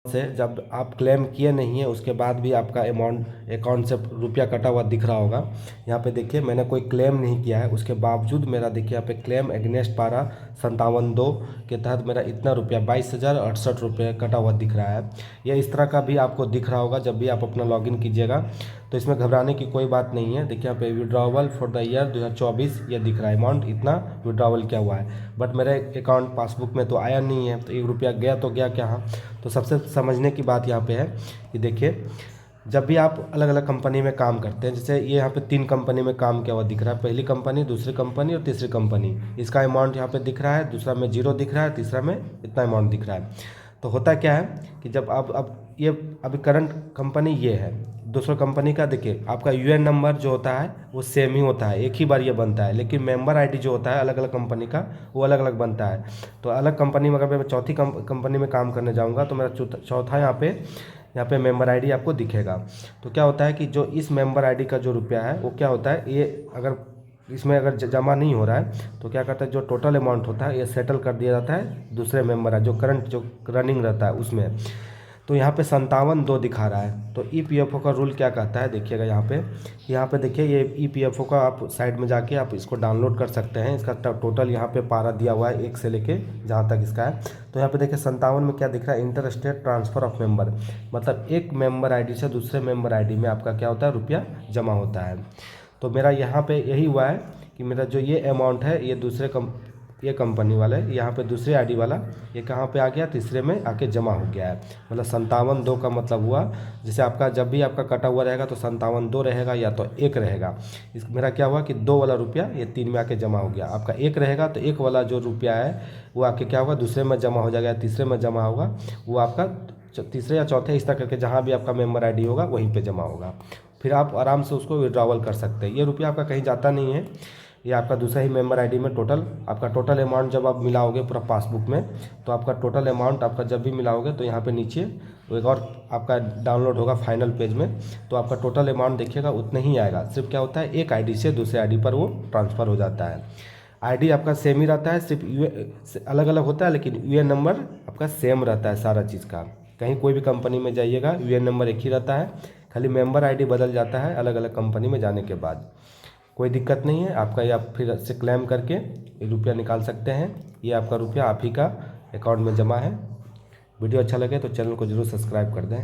से जब आप क्लेम किए नहीं है उसके बाद भी आपका अकाउंट से रुपया कटा हुआ दिख रहा होगा। यहाँ पे देखिए मैंने कोई क्लेम नहीं किया है, उसके बावजूद मेरा देखिए यहाँ पे क्लेम एग्नेस्ट पारा 57(2) के तहत मेरा इतना रुपया 22,068 रुपये कटा हुआ दिख रहा है। यह इस तरह का भी आपको दिख रहा होगा जब भी आप अपना लॉगिन कीजिएगा, तो इसमें घबराने की कोई बात नहीं है। देखिए यहाँ पे विड्रॉवल फॉर द ईयर 2024 ये दिख रहा है, अमाउंट इतना विड्रॉवल क्या हुआ है, बट मेरे अकाउंट पासबुक में तो आया नहीं है, तो 1 रुपया गया तो गया क्या। हाँ, तो सबसे समझने की बात यहाँ पे है कि देखिए जब भी आप अलग अलग कंपनी में काम करते हैं, जैसे ये यहाँ पे 3 कंपनी में काम किया हुआ दिख रहा है, पहली कंपनी, दूसरी कंपनी और तीसरी कंपनी, इसका अमाउंट यहाँ पे दिख रहा है, दूसरा में 0 दिख रहा है, तीसरा में इतना अमाउंट दिख रहा है। तो होता क्या है कि जब अब ये अभी करंट कंपनी ये है, दूसरा कंपनी का देखिए आपका यूएन नंबर जो होता है वो सेम ही होता है, एक ही बार ये बनता है, लेकिन मेंबर आईडी जो होता है अलग अलग कंपनी का वो अलग अलग बनता है। तो अलग कंपनी में अगर मैं चौथी कंपनी में काम करने जाऊंगा तो मेरा चौथा यहाँ पे मेंबर आईडी आपको दिखेगा। तो क्या होता है कि जो इस मेंबर आईडी का जो रुपया है वो क्या होता है, ये अगर इसमें अगर जमा नहीं हो रहा है तो क्या करता है, जो टोटल अमाउंट होता है ये सेटल कर दिया जाता है दूसरे मेंबर है जो करंट जो रनिंग रहता है उसमें। तो यहाँ पे 57(2) दिखा रहा है। तो ईपीएफओ का रूल क्या कहता है देखिएगा, यहाँ पे देखिए ये ईपीएफओ का आप साइड में जाके आप इसको डाउनलोड कर सकते हैं। इसका टोटल यहाँ पे पारा दिया हुआ है 1 से लेके जहाँ तक इसका है। तो यहाँ पे देखिए 57 में क्या दिख रहा है, inter state transfer of member, मतलब एक मेंबर आईडी से दूसरे मेंबर आईडी में आपका क्या होता है, रुपया जमा होता है। तो मेरा यहाँ पे यही हुआ है कि मेरा जो ये अमाउंट है ये ये कंपनी वाले यहाँ पे दूसरे आईडी वाला ये कहाँ पे आ गया, तीसरे में आके जमा हो गया है। मतलब 57(2) का मतलब हुआ, जैसे आपका जब भी आपका कटा हुआ रहेगा तो 57(2) रहेगा या तो 1 रहेगा। इस मेरा क्या हुआ कि 2 वाला रुपया ये 3 में आके जमा हो गया। आपका 1 रहेगा तो 1 वाला जो रुपया है वो आके क्या होगा, दूसरे में जमा हो जाएगा, तीसरे में जमा होगा, वो आपका तीसरे या चौथे इस तरह करके जहाँ भी आपका मेंबर आईडी होगा वहीं पे जमा होगा। फिर आप आराम से उसको विड्रॉवल कर सकते हैं। ये रुपया आपका कहीं जाता नहीं है, ये आपका दूसरा ही मेंबर आईडी में आपका टोटल अमाउंट जब आप मिलाओगे पूरा पासबुक में, तो आपका टोटल अमाउंट आपका जब भी मिलाओगे तो यहाँ पे नीचे एक और आपका डाउनलोड होगा फाइनल पेज में, तो आपका टोटल अमाउंट देखिएगा उतना ही आएगा। सिर्फ क्या होता है, एक आईडी से दूसरे आईडी पर वो ट्रांसफ़र हो जाता है। आईडी आपका सेम ही रहता है, सिर्फ अलग अलग होता है, लेकिन यूएन नंबर आपका सेम रहता है सारा चीज़ का। कहीं कोई भी कंपनी में जाइएगा यूएन नंबर एक ही रहता है, खाली मेंबर आईडी बदल जाता है अलग अलग कंपनी में जाने के बाद। कोई दिक्कत नहीं है आपका, ये आप फिर से क्लेम करके रुपया निकाल सकते हैं। ये आपका रुपया आप ही का अकाउंट में जमा है। वीडियो अच्छा लगे तो चैनल को ज़रूर सब्सक्राइब कर दें।